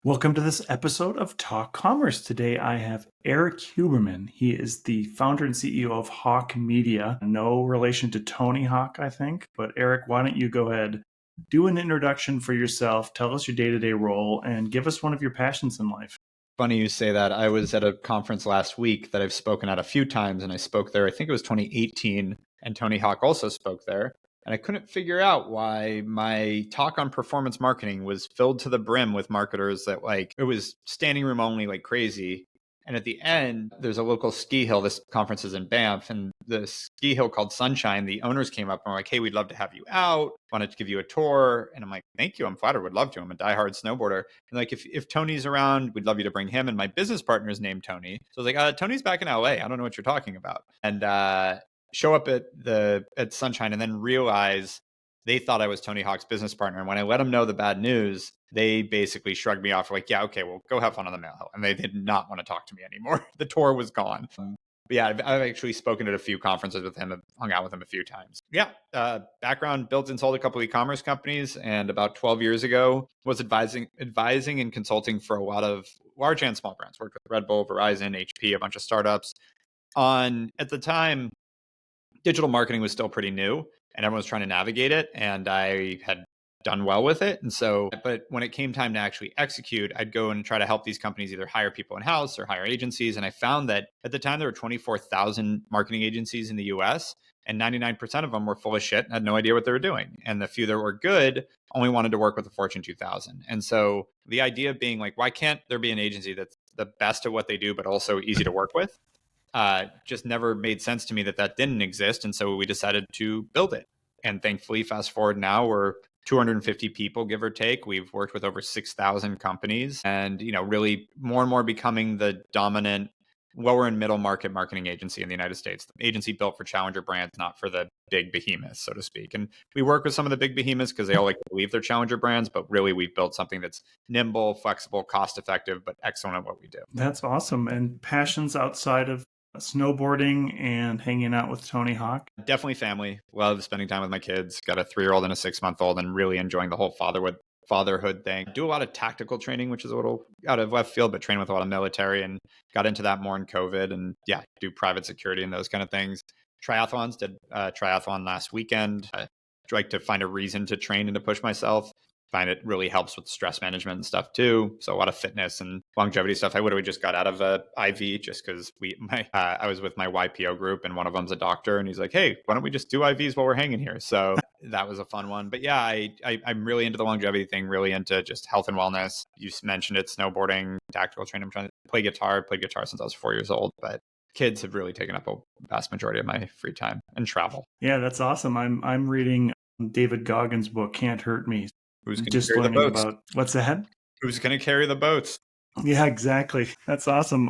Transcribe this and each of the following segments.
Welcome to this episode of Talk Commerce. Today I have Erik Huberman. He is the founder and CEO of Hawke Media. No relation to Tony Hawk, I think. But Erik, why don't you go ahead, do an introduction for yourself, tell us your day-to-day role, and give us one of your passions in life. Funny you say that. I was at a conference last week that I've spoken at a few times, and I spoke there, I think it was 2018, and Tony Hawk also spoke there. And I couldn't figure out why my talk on performance marketing was filled to the brim with marketers that it was standing room only like crazy. And at the end, there's a local ski hill. This conference is in Banff, and the ski hill called Sunshine. The owners came up and were like, "Hey, we'd love to have you out. Wanted to give you a tour." And I'm like, "Thank you. I'm flattered. Would love to. I'm a diehard snowboarder." And like, if Tony's around, we'd love you to bring him. And my business partner is named Tony. So I was like, "Tony's back in LA. I don't know what you're talking about." And show up at Sunshine and then realize they thought I was Tony Hawk's business partner. And when I let them know the bad news, they basically shrugged me off like, "Yeah, okay, well, go have fun on the Mail Hill." And they did not want to talk to me anymore. The tour was gone. But yeah, I've actually spoken at a few conferences with him and hung out with him a few times. Yeah, background, built and sold a couple e-commerce companies. And about 12 years ago, was advising and consulting for a lot of large and small brands. Worked with Red Bull, Verizon, HP, a bunch of startups. At the time, digital marketing was still pretty new and everyone was trying to navigate it, and I had done well with it. And so, but when it came time to actually execute, I'd go and try to help these companies either hire people in-house or hire agencies. And I found that at the time there were 24,000 marketing agencies in the US, and 99% of them were full of shit and had no idea what they were doing. And the few that were good only wanted to work with the Fortune 2000. And so the idea being like, why can't there be an agency that's the best at what they do, but also easy to work with? Just never made sense to me that didn't exist. And so we decided to build it. And thankfully, fast forward now, we're 250 people, give or take. We've worked with over 6,000 companies, and really more and more becoming the dominant lower and middle market marketing agency in the United States. The agency built for challenger brands, not for the big behemoths, so to speak. And we work with some of the big behemoths because they all like to believe they're challenger brands, but really we've built something that's nimble, flexible, cost effective, but excellent at what we do. That's awesome. And passions outside of snowboarding and hanging out with Tony Hawk? Definitely family. Love spending time with my kids. Got a 3-year-old and a 6-month-old, and really enjoying the whole fatherhood thing. Do a lot of tactical training, which is a little out of left field, but train with a lot of military, and got into that more in COVID. And yeah, do private security and those kind of things. Triathlons, did a triathlon last weekend. I like to find a reason to train and to push myself. Find it really helps with stress management and stuff too. So a lot of fitness and longevity stuff. I literally just got out of a IV just because I was with my YPO group, and one of them's a doctor, and he's like, "Hey, why don't we just do IVs while we're hanging here?" So that was a fun one. But yeah, I'm really into the longevity thing, really into just health and wellness. You mentioned it, snowboarding, tactical training. I'm trying to play guitar. Played guitar since I was 4 years old, but kids have really taken up a vast majority of my free time, and travel. Yeah, that's awesome. I'm reading David Goggins' book, Can't Hurt Me. Who's going to carry the boats? What's ahead? Who's going to carry the boats? Yeah, exactly. That's awesome.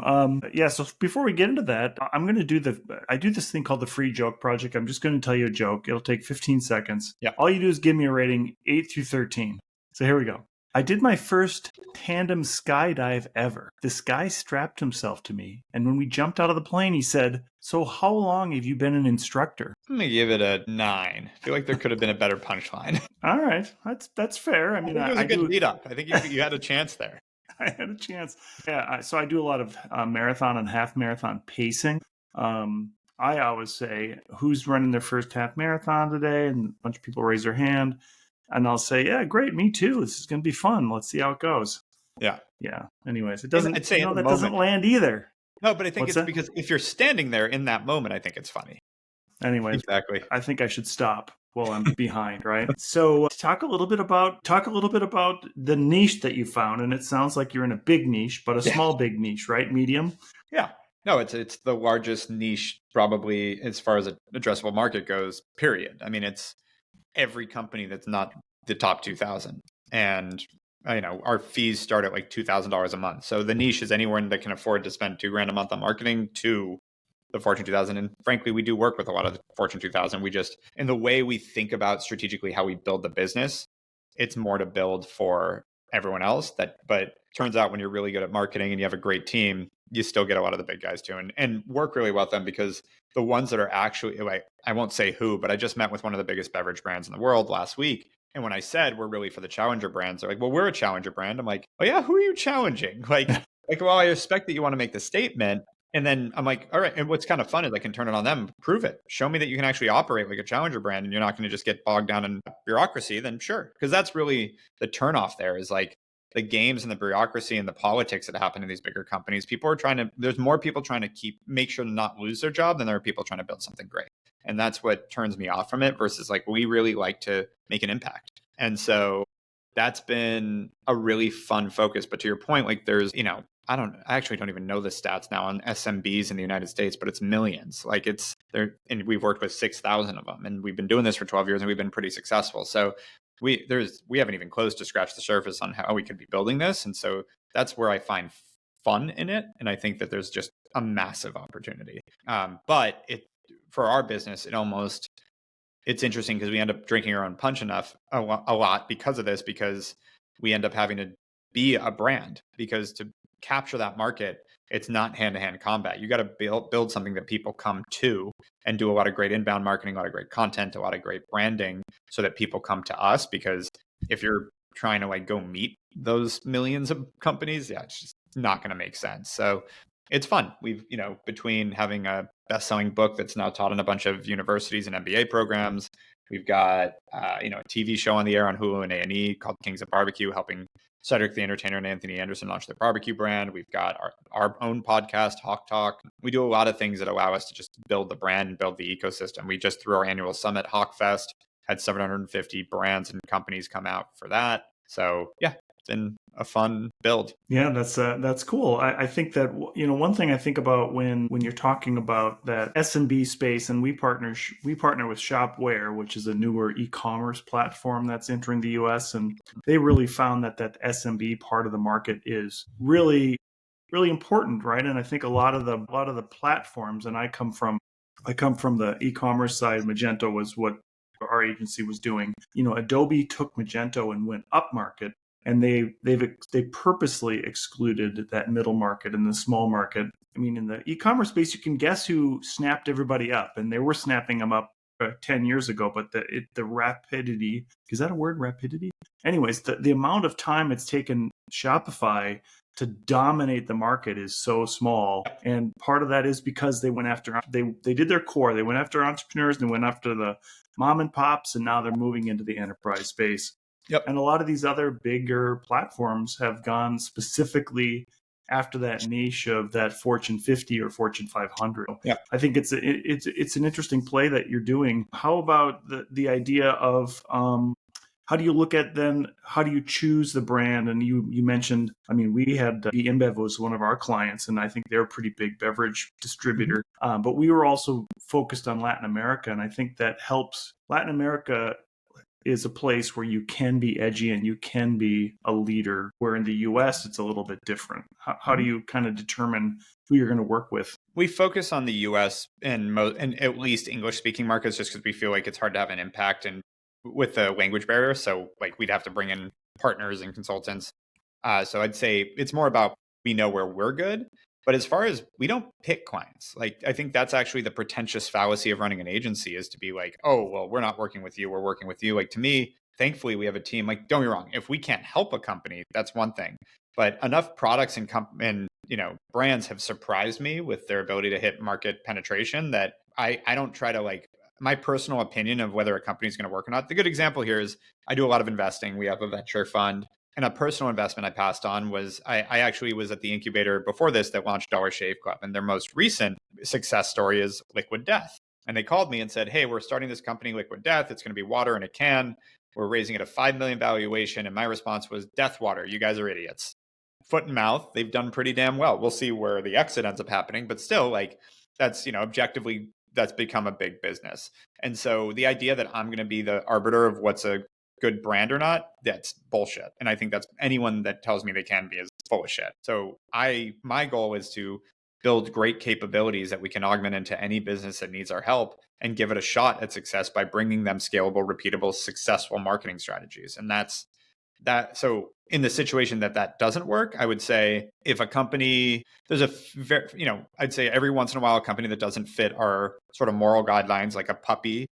Yeah. So before we get into that, I'm going to I do this thing called the Free Joke Project. I'm just going to tell you a joke. It'll take 15 seconds. Yeah. All you do is give me a rating 8 through 13. So here we go. I did my first tandem skydive ever. This guy strapped himself to me, and when we jumped out of the plane, he said, "So how long have you been an instructor?" I'm going to give it a 9. I feel like there could have been a better punchline. All right. That's fair. I mean, it was a good lead up. I think you had a chance there. I had a chance. Yeah. So I do a lot of marathon and half marathon pacing. I always say, "Who's running their first half marathon today?" And a bunch of people raise their hand. And I'll say, "Yeah, great, me too. This is going to be fun. Let's see how it goes." Yeah. Yeah. Anyways, it doesn't. I'd say that doesn't land either. No, but I think because if you're standing there in that moment, I think it's funny. Anyways, exactly. I think I should stop while I'm behind, right? So talk a little bit about the niche that you found, and it sounds like you're in a big niche, but a small big niche, right? Medium. Yeah. No, it's the largest niche probably as far as an addressable market goes. Period. I mean, it's every company that's not the top 2,000. And, our fees start at like $2,000 a month. So the niche is anyone that can afford to spend $2,000 a month on marketing to the Fortune 2000. And frankly, we do work with a lot of the Fortune 2000. We just, in the way we think about strategically how we build the business, it's more to build for everyone else. But turns out when you're really good at marketing and you have a great team, you still get a lot of the big guys too, and work really well with them, because the ones that are actually, like, I won't say who, but I just met with one of the biggest beverage brands in the world last week. And when I said we're really for the challenger brands, they're like, well, we're a challenger brand. I'm like, oh yeah, who are you challenging? Like, well, I respect that you want to make the statement. And then I'm like, all right. And what's kind of fun is I can turn it on them, prove it. Show me that you can actually operate like a challenger brand and you're not going to just get bogged down in bureaucracy, then sure. Because that's really the turnoff there is like the games and the bureaucracy and the politics that happen in these bigger companies. There's more people trying to make sure to not lose their job than there are people trying to build something great. And that's what turns me off from it versus like, we really like to make an impact. And so that's been a really fun focus. But to your point, like there's, I actually don't even know the stats now on SMBs in the United States, but it's millions. Like it's there, and we've worked with 6,000 of them, and we've been doing this for 12 years, and we've been pretty successful. So we haven't even close to scratch the surface on how we could be building this, and so that's where I find fun in it, and I think that there's just a massive opportunity. But for our business, it's interesting because we end up drinking our own punch a lot because of this, because we end up having to be a brand, because to capture that market, it's not hand-to-hand combat. You got to build something that people come to and do a lot of great inbound marketing, a lot of great content, a lot of great branding so that people come to us. Because if you're trying to like go meet those millions of companies, yeah, it's just not going to make sense. So it's fun. We've, between having a best-selling book that's now taught in a bunch of universities and MBA programs, we've got, a TV show on the air on Hulu and A&E called Kings of Barbecue, helping Cedric the Entertainer and Anthony Anderson launch their barbecue brand. We've got our own podcast, Hawke Talk. We do a lot of things that allow us to just build the brand and build the ecosystem. We just threw our annual summit, Hawke Fest, had 750 brands and companies come out for that. So yeah, it's been a fun build. Yeah, that's cool. I think that one thing I think about when you're talking about that SMB space, and we partner with Shopware, which is a newer e-commerce platform that's entering the U.S., and they really found that SMB part of the market is really really important, right? And I think a lot of the platforms, and I come from the e-commerce side. Magento was what our agency was doing. Adobe took Magento and went up market, and they purposely excluded that middle market and the small market. I mean, in the e-commerce space, you can guess who snapped everybody up, and they were snapping them up 10 years ago. But the rapidity, is that a word, rapidity? Anyways, the amount of time it's taken Shopify to dominate the market is so small, and part of that is because they went after they did their core. They went after entrepreneurs, they went after the mom and pops, and now they're moving into the enterprise space. Yep. And a lot of these other bigger platforms have gone specifically after that niche of that Fortune 50 or Fortune 500. Yep. I think it's an interesting play that you're doing. How about the idea of how do you look at then? How do you choose the brand? And you mentioned, I mean, we had InBev was one of our clients, and I think they're a pretty big beverage distributor. Mm-hmm. But we were also focused on Latin America, and I think that helps. Latin America is a place where you can be edgy and you can be a leader, where in the US, it's a little bit different. How do you kind of determine who you're going to work with? We focus on the US and at least English-speaking markets, just because we feel like it's hard to have an impact and with the language barrier. So like we'd have to bring in partners and consultants. So I'd say it's more about we know where we're good. But as far as we don't pick clients, like I think that's actually the pretentious fallacy of running an agency, is to be like, oh, well, we're not working with you, we're working with you. Like to me, thankfully, we have a team. Like, don't get me wrong, if we can't help a company, that's one thing. But enough products and brands have surprised me with their ability to hit market penetration that I don't try to like my personal opinion of whether a company is going to work or not. The good example here is I do a lot of investing. We have a venture fund. And a personal investment I passed on was I actually was at the incubator before this that launched Dollar Shave Club. And their most recent success story is Liquid Death. And they called me and said, hey, we're starting this company, Liquid Death. It's going to be water in a can. We're raising it a $5 million valuation. And my response was, death water, you guys are idiots. Foot and mouth, they've done pretty damn well. We'll see where the exit ends up happening. But still, like that's, objectively, that's become a big business. And so the idea that I'm going to be the arbiter of what's a good brand or not, that's bullshit. And I think that's anyone that tells me they can be is full of shit. So my goal is to build great capabilities that we can augment into any business that needs our help and give it a shot at success by bringing them scalable, repeatable, successful marketing strategies. And that's that. So in the situation that doesn't work, I would say if a company, I'd say every once in a while, a company that doesn't fit our sort of moral guidelines, like a puppy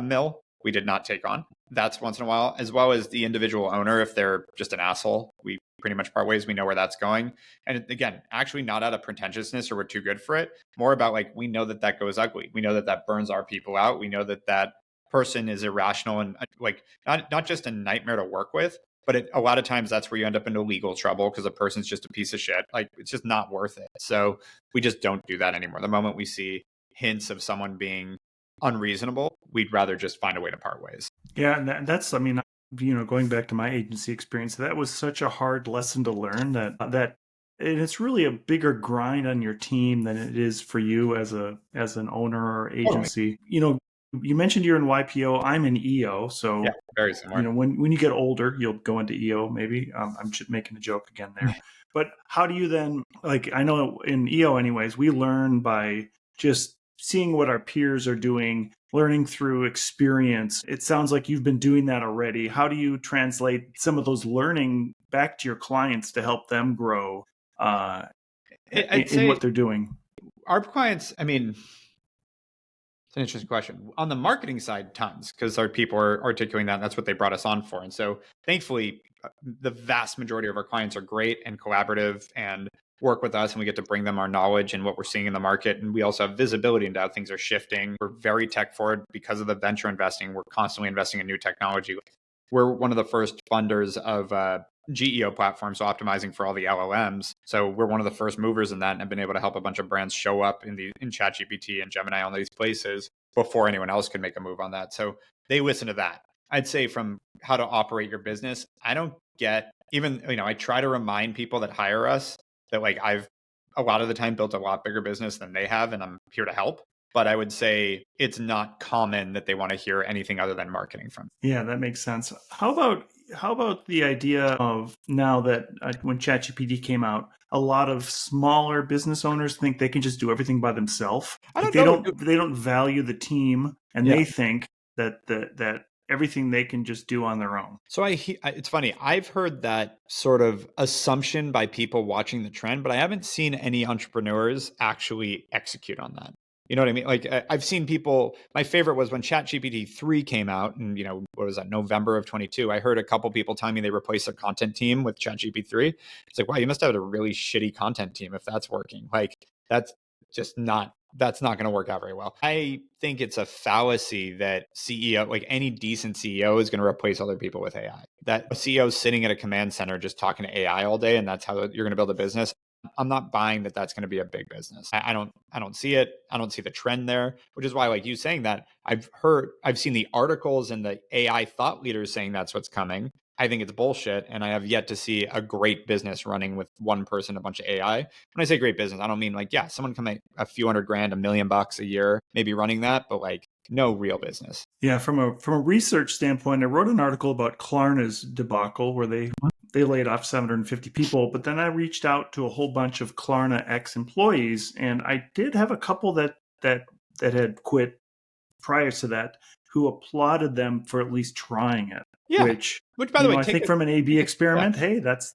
mill, we did not take on. That's once in a while, as well as the individual owner. If they're just an asshole, we pretty much part ways. We know where that's going. And again, actually not out of pretentiousness or we're too good for it, more about like, we know that that goes ugly. We know that that burns our people out. We know that that person is irrational and like not just a nightmare to work with, but a lot of times that's where you end up into legal trouble because a person's just a piece of shit. Like it's just not worth it. So we just don't do that anymore. The moment we see hints of someone being unreasonable, we'd rather just find a way to part ways. Yeah, and that's, I mean, going back to my agency experience, that was such a hard lesson to learn and it's really a bigger grind on your team than it is for you as an owner or Totally. agency. You mentioned you're in YPO. I'm in EO, Yeah, so very similar. when you get older, you'll go into EO. Maybe I'm just making a joke again there. But how do you then, like, I know in EO, anyways, we learn by just seeing what our peers are doing, learning through experience. It sounds like you've been doing that already. How do you translate some of those learning back to your clients to help them grow I'd in say what they're doing? our clients, I mean, it's an interesting question. On the marketing side, tons, because our people are articulating that. And that's what they brought us on for. And so thankfully, the vast majority of our clients are great and collaborative and work with us, and we get to bring them our knowledge and what we're seeing in the market. And we also have visibility into how things are shifting. We're very tech forward because of the venture investing. We're constantly investing in new technology. We're one of the first funders of GEO platform, so optimizing for all the LLMs. So we're one of the first movers in that, and have been able to help a bunch of brands show up in ChatGPT and Gemini, on these places before anyone else could make a move on that. So they listen to that. I'd say from how to operate your business, I don't get even, I try to remind people that hire us that like I've a lot of the time built a lot bigger business than they have, and I'm here to help. But I would say it's not common that they want to hear anything other than marketing from. Yeah, that makes sense. How about the idea of now that when ChatGPT came out, a lot of smaller business owners think they can just do everything by themselves. I Like don't know. they don't value the team, and Yeah. they think that everything they can just do on their own. So it's funny. I've heard that sort of assumption by people watching the trend, but I haven't seen any entrepreneurs actually execute on that. You know what I mean? Like I've seen people. My favorite was when ChatGPT 3 came out, and what was that, November of 22. I heard a couple people telling me they replaced their content team with ChatGPT 3. It's like, wow, you must have a really shitty content team if that's working. Like that's just not that's not going to work out very well. I think it's a fallacy that CEO, like any decent CEO, is going to replace other people with AI. That CEO is sitting at a command center just talking to AI all day, and that's how you're going to build a business. I'm not buying that that's going to be a big business. I don't see it. I don't see the trend there, which is why, like you saying that, I've seen the articles and the AI thought leaders saying that's what's coming. I think it's bullshit, and I have yet to see a great business running with one person, a bunch of AI. When I say great business, I don't mean like, yeah, someone can make a few $100,000, $1 million a year, maybe running that, but like no real business. Yeah, from a research standpoint, I wrote an article about Klarna's debacle where they laid off 750 people, but then I reached out to a whole bunch of Klarna ex-employees, and I did have a couple that had quit prior to that who applauded them for at least trying it, Yeah. which, Which, by the way, I think from an A/B experiment, hey, that's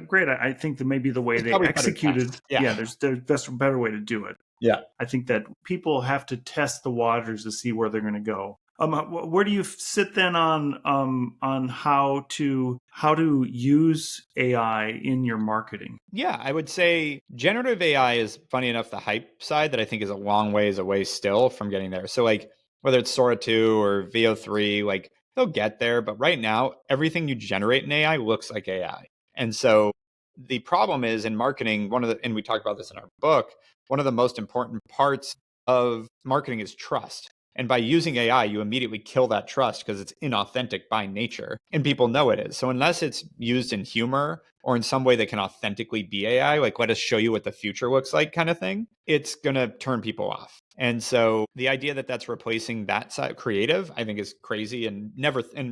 great. I think that maybe the way there's they probably better executed, tests. Yeah. yeah, there's best better way to do it. Yeah. I think that people have to test the waters to see where they're going to go. Where do you sit then on how to use AI in your marketing? Yeah, I would say generative AI is, funny enough, the hype side that I think is a long ways away still from getting there. So like whether it's Sora 2 or VO3, like they'll get there, but right now everything you generate in AI looks like AI. And so the problem is in marketing, and we talk about this in our book, one of the most important parts of marketing is trust. And by using AI, you immediately kill that trust because it's inauthentic by nature. And people know it is. So unless it's used in humor or in some way that can authentically be AI, like let us show you what the future looks like kind of thing, it's going to turn people off. And so the idea that that's replacing that side creative, I think is crazy and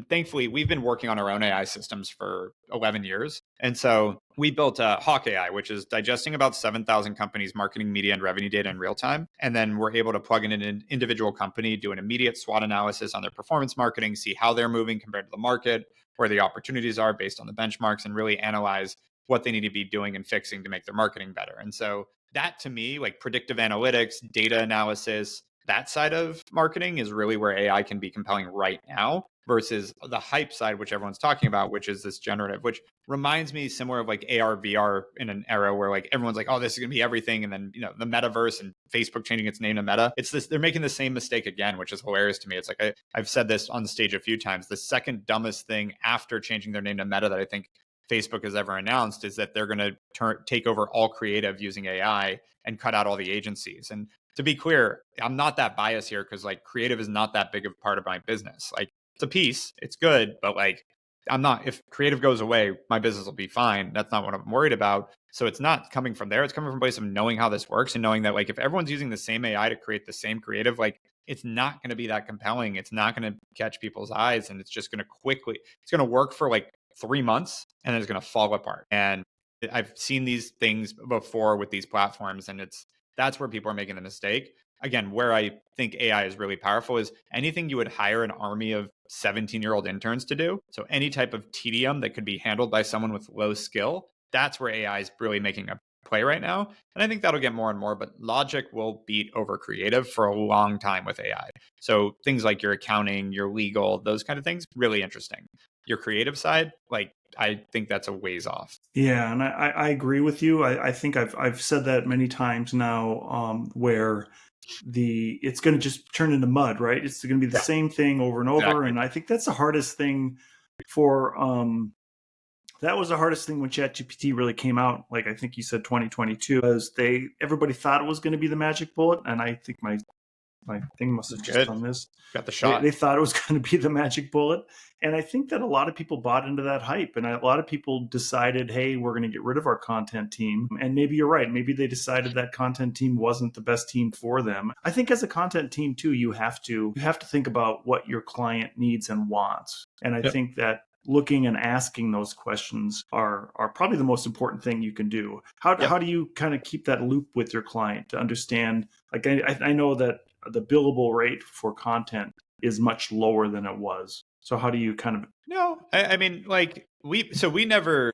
thankfully we've been working on our own AI systems for 11 years. And so we built Hawke AI, which is digesting about 7,000 companies' marketing, media, and revenue data in real time. And then we're able to plug in an individual company, do an immediate SWOT analysis on their performance marketing, see how they're moving compared to the market, where the opportunities are based on the benchmarks, and really analyze what they need to be doing and fixing to make their marketing better. And so that to me, like predictive analytics, data analysis, that side of marketing is really where AI can be compelling right now. versus the hype side, which everyone's talking about, which is this generative, which reminds me similar of like AR, VR in an era where like everyone's like, oh, this is going to be everything. And then, the metaverse and Facebook changing its name to Meta. It's this, they're making the same mistake again, which is hilarious to me. It's like, I've said this on the stage a few times. The second dumbest thing after changing their name to Meta that I think Facebook has ever announced is that they're going to take over all creative using AI and cut out all the agencies. And to be clear, I'm not that biased here because like creative is not that big of a part of my business. Like it's a piece, it's good, but like I'm not, if creative goes away, my business will be fine. That's not what I'm worried about. So it's not coming from there. It's coming from a place of knowing how this works and knowing that like if everyone's using the same AI to create the same creative, like it's not going to be that compelling. It's not going to catch people's eyes, and it's just going to it's going to work for like 3 months and then it's going to fall apart. And I've seen these things before with these platforms, and that's where people are making the mistake. Again, where I think AI is really powerful is anything you would hire an army of 17-year-old interns to do. So any type of tedium that could be handled by someone with low skill, that's where AI is really making a play right now. And I think that'll get more and more, but logic will beat over creative for a long time with AI. So things like your accounting, your legal, those kind of things, really interesting. Your creative side, like I think that's a ways off. Yeah, and I agree with you. I think I've said that many times now, where it's going to just turn into mud, right? It's going to be the same thing over and over. Exactly. And I think that's the hardest thing for, that was the hardest thing when ChatGPT really came out. Like I think you said 2022, because everybody thought it was going to be the magic bullet. And I think my thing must have just Good. done this. Got the They shot. thought it was going to be the magic bullet. And I think that a lot of people bought into that hype. And a lot of people decided, hey, we're going to get rid of our content team. And maybe you're right. Maybe they decided that content team wasn't the best team for them. I think as a content team too, you have to think about what your client needs and wants. And I Yep. think that looking and asking those questions are probably the most important thing you can do. How Yep. do you kind of keep that loop with your client to understand? Like I know that the billable rate for content is much lower than it was. So how do you kind of? No, I mean, like we never,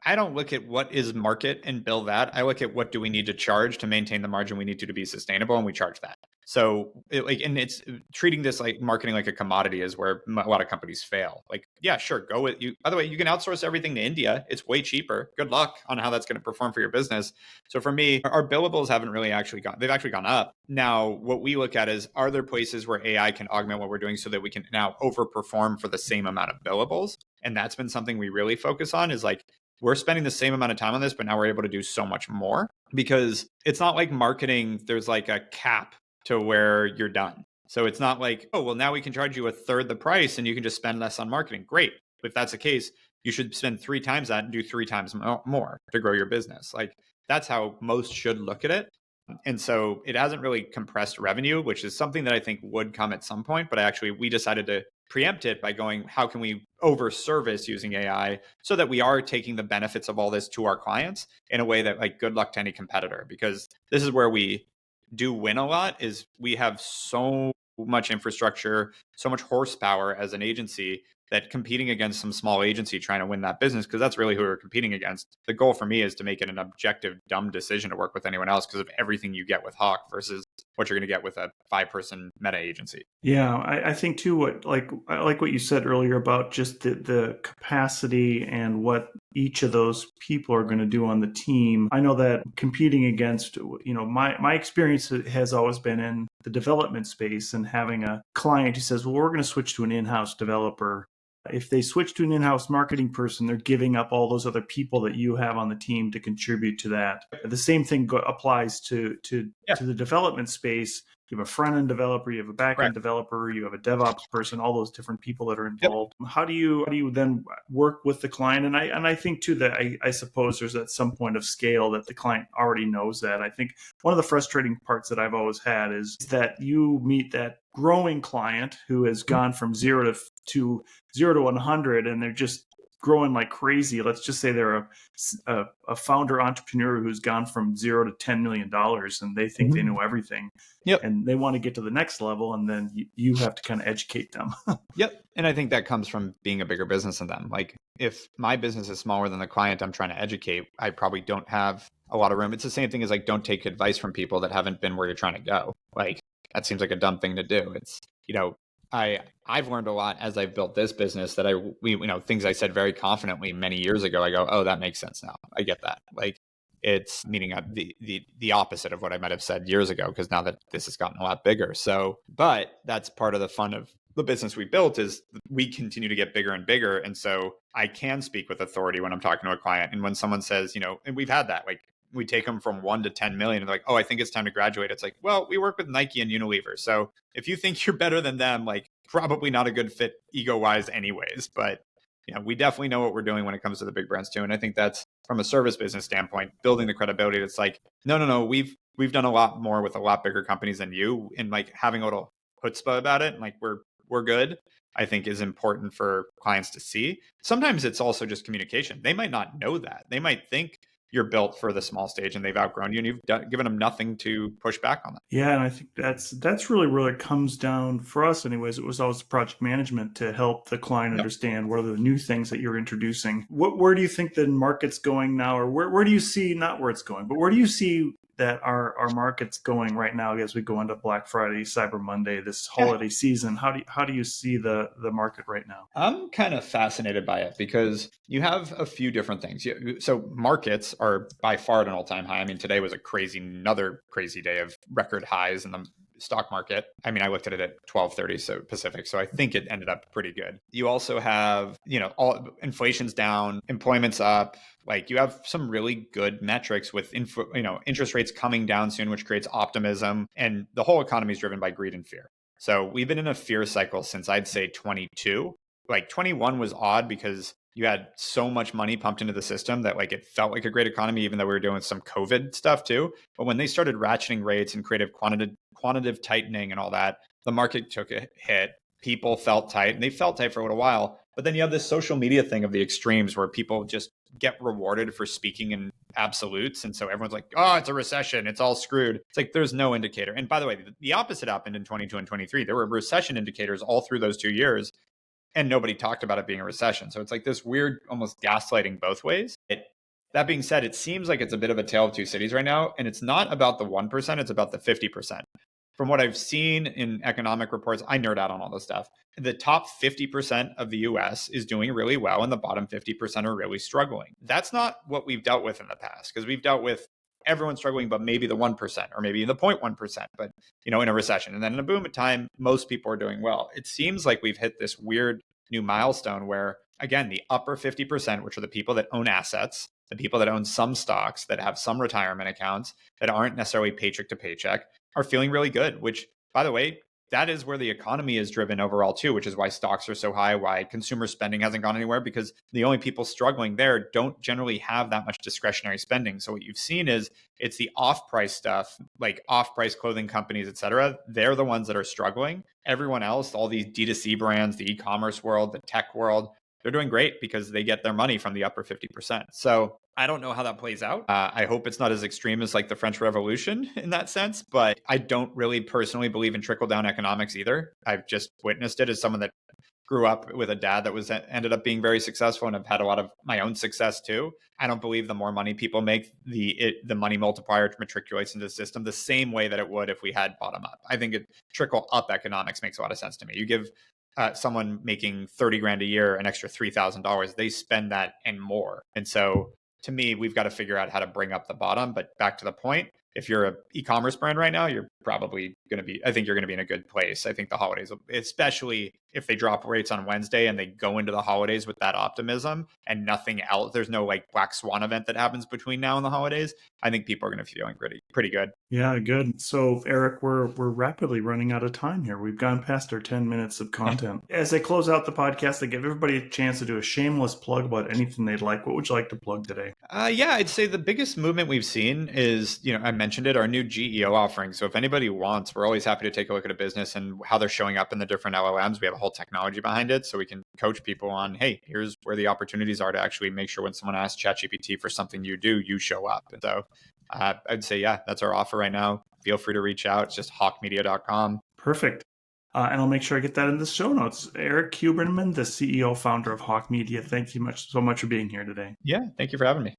I don't look at what is market and bill that. I look at what do we need to charge to maintain the margin we need to be sustainable, and we charge that. So and it's treating this like marketing like a commodity is where a lot of companies fail. Like, yeah, sure, go with you. By the way, you can outsource everything to India. It's way cheaper. Good luck on how that's going to perform for your business. So for me, our billables haven't really they've actually gone up. Now, what we look at is, are there places where AI can augment what we're doing so that we can now overperform for the same amount of billables? And that's been something we really focus on, is like, we're spending the same amount of time on this, but now we're able to do so much more, because it's not like marketing. There's like a cap to where you're done. So it's not like, oh, well, now we can charge you a third the price and you can just spend less on marketing. Great. If that's the case, you should spend 3 times that and do 3 times more to grow your business. Like that's how most should look at it. And so it hasn't really compressed revenue, which is something that I think would come at some point. But we decided to preempt it by going, how can we over service using AI so that we are taking the benefits of all this to our clients in a way that, like, good luck to any competitor, because this is where we do win a lot, is we have so much infrastructure, so much horsepower as an agency, that competing against some small agency trying to win that business, because that's really who we're competing against. The goal for me is to make it an objective, dumb decision to work with anyone else because of everything you get with Hawke versus what you're going to get with a 5-person meta agency. Yeah, I think too. I like what you said earlier about just the capacity and what each of those people are going to do on the team. I know that competing against, my experience has always been in the development space, and having a client who says, well, we're going to switch to an in-house developer. If they switch to an in-house marketing person, they're giving up all those other people that you have on the team to contribute to that. The same thing applies to Yeah, the development space. You have a front-end developer, you have a back-end correct. developer, you have a DevOps person, all those different people that are Yep. involved. How do you then work with the client? And I think too that I suppose there's at some point of scale that the client already knows that. I think one of the frustrating parts that I've always had is that you meet that growing client who has gone from zero to 100, and they're just growing like crazy. Let's just say they're a founder entrepreneur who's gone from $0 to $10 million, and they think they know everything. Yep. And they want to get to the next level, and then you have to kind of educate them. Yep. And I think that comes from being a bigger business than them. Like, if my business is smaller than the client I'm trying to educate, I probably don't have a lot of room. It's the same thing as, like, don't take advice from people that haven't been where you're trying to go. Like, that seems like a dumb thing to do. It's, I've learned a lot as I've built this business that things I said very confidently many years ago. I go, oh, that makes sense now. I get that. Like it's meaning the opposite of what I might have said years ago, because now that this has gotten a lot bigger. So, but that's part of the fun of the business we built is we continue to get bigger and bigger. And so I can speak with authority when I'm talking to a client. And when someone says, and we've had that, like we take them from 1 to 10 million and they're like, oh, I think it's time to graduate. It's like, well, we work with Nike and Unilever. So if you think you're better than them, like probably not a good fit ego wise anyways. But we definitely know what we're doing when it comes to the big brands too. And I think that's from a service business standpoint, building the credibility. It's like, no, we've done a lot more with a lot bigger companies than you, and like having a little chutzpah about it. And like we're good, I think is important for clients to see. Sometimes it's also just communication. They might not know that. They might think you're built for the small stage and they've outgrown you and you've given them nothing to push back on that. Yeah, and I think that's really where it comes down for us anyways. It was always project management to help the client understand what are the new things that you're introducing. Where do you think the market's going now, or where do you see, not where it's going, but where do you see that our market's going right now as we go into Black Friday, Cyber Monday, this holiday season? How do you see the market right now? I'm kind of fascinated by it because you have a few different things. So markets are by far at an all-time high. I mean, today was another crazy day of record highs in the stock market. I mean, I looked at it at 12:30 so Pacific, so I think it ended up pretty good. You also have, all inflation's down, employment's up. Like you have some really good metrics with interest rates coming down soon, which creates optimism, and the whole economy is driven by greed and fear. So we've been in a fear cycle since I'd say 22. Like 21 was odd because you had so much money pumped into the system that like it felt like a great economy, even though we were doing some COVID stuff too. But when they started ratcheting rates and creative quantitative tightening and all that, the market took a hit. People felt tight, and they felt tight for a little while. But then you have this social media thing of the extremes where people just get rewarded for speaking in absolutes. And so everyone's like, oh, it's a recession, it's all screwed. It's like there's no indicator. And by the way, the opposite happened in 22 and 23. There were recession indicators all through those 2 years, and nobody talked about it being a recession. So it's like this weird, almost gaslighting both ways. That being said, it seems like it's a bit of a tale of two cities right now. And it's not about the 1%, it's about the 50%. From what I've seen in economic reports, I nerd out on all this stuff. The top 50% of the US is doing really well, and the bottom 50% are really struggling. That's not what we've dealt with in the past, because we've dealt with everyone struggling, but maybe the 1% or maybe the 0.1%, but in a recession. And then in a boom time, most people are doing well. It seems like we've hit this weird new milestone where, again, the upper 50%, which are the people that own assets, the people that own some stocks, that have some retirement accounts, that aren't necessarily paycheck to paycheck, are feeling really good, which, by the way, that is where the economy is driven overall too, which is why stocks are so high, why consumer spending hasn't gone anywhere, because the only people struggling there don't generally have that much discretionary spending. So what you've seen is it's the off-price stuff, like off-price clothing companies, et cetera. They're the ones that are struggling. Everyone else, all these D2C brands, the e-commerce world, the tech world, they're doing great because they get their money from the upper 50%. So I don't know how that plays out. I hope it's not as extreme as like the French Revolution in that sense, but I don't really personally believe in trickle-down economics either. I've just witnessed it as someone that grew up with a dad that ended up being very successful, and I've had a lot of my own success too. I don't believe the more money people make, the money multiplier matriculates into the system the same way that it would if we had bottom up. I think trickle-up economics makes a lot of sense to me. You give someone making 30 grand a year an extra $3,000, they spend that and more. And so to me, we've got to figure out how to bring up the bottom. But back to the point, if you're an e-commerce brand right now, you're probably going to be, I think you're going to be in a good place. I think the holidays, especially if they drop rates on Wednesday and they go into the holidays with that optimism and nothing else, there's no like black swan event that happens between now and the holidays, I think people are going to be feeling pretty good. Yeah, good. So, Erik, we're rapidly running out of time here. We've gone past our 10 minutes of content. As I close out the podcast, I give everybody a chance to do a shameless plug about anything they'd like. What would you like to plug today? Yeah, I'd say the biggest movement we've seen is, I mentioned it, our new GEO offering. So if anybody wants, we're always happy to take a look at a business and how they're showing up in the different LLMs. We have a whole technology behind it, so we can coach people on, hey, here's where the opportunities are to actually make sure when someone asks ChatGPT for something you do, you show up. And so I'd say, yeah, that's our offer right now. Feel free to reach out. It's just hawkemedia.com. Perfect. And I'll make sure I get that in the show notes. Erik Huberman, the CEO, founder of Hawke Media. Thank you so much for being here today. Yeah, thank you for having me.